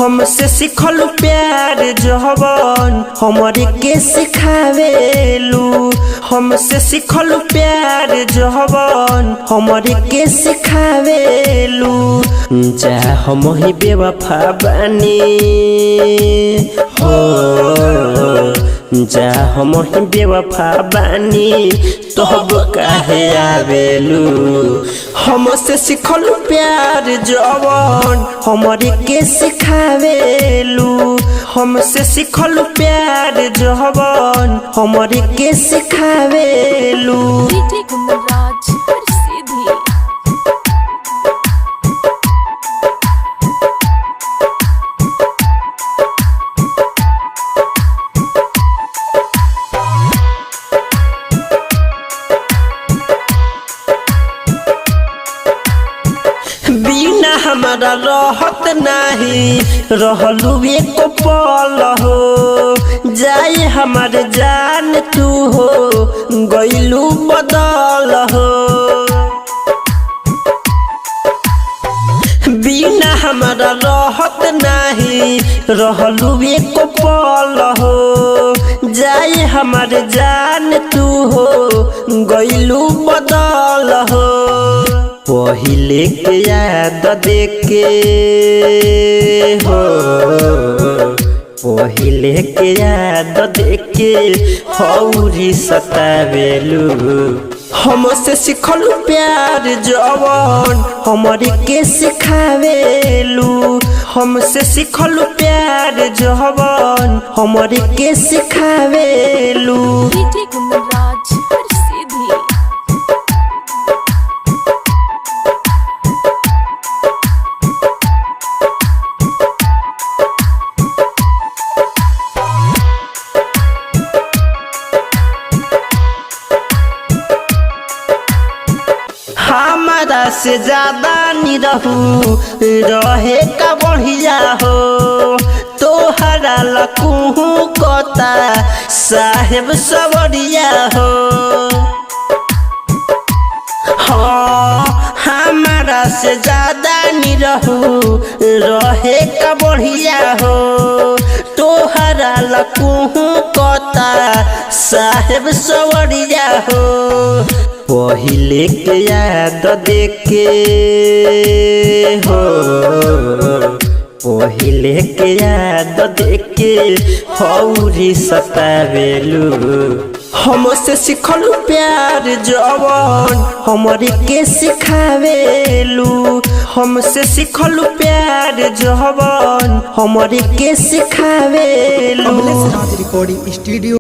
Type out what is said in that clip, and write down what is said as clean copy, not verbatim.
हमसे सिखल प्यार जवन हमरे के सिखावेलू। हमसे सिखल प्यार जवन हमरे के सिखावेलू। जा हम ही बेवफा बानी हो, जा हम ही बेवफा बानी तब काहे आवेलू। हमसे सिखल प्यार जवन हमरे के सिखावेलू। हमसे सिखल प्यार जवन हमरे के सिखावेलू। बिना हमारा रहत नहीं रहलू एक पल हो। जाए हमार जान तू हो गइलू बदल हो। बिना हमारा रहत नहीं रहलू एक पल हो। जाए हमार जान तू हो गइलू बदल हो। पहिले के याद देके हो, पहिले के याद देके हौरी सतावेलू। हमसे सिखल प्यार जवन हमरे के सिखावेलू। हमसे सिखल प्यार जवन हमरे के सिखावेलू। हमारा से ज्यादा निरहू रहे का बढ़िया हो। तोहरा लकूहू कोता साहेब सबरिया हो। हाँ, हमारा से ज्यादा निरहू रहे का बढ़िया हो। तोहरा लकूहू कोता साहेब सबरिया हो। पहिले के याद देके हो, पहिले के याद देके हौरी सतावेलू। हमसे सिखल प्यार जवन हमरे के सिखावेलू। हमसे सिखल प्यार जवन हमरे के सिखावेलू। Recording studio.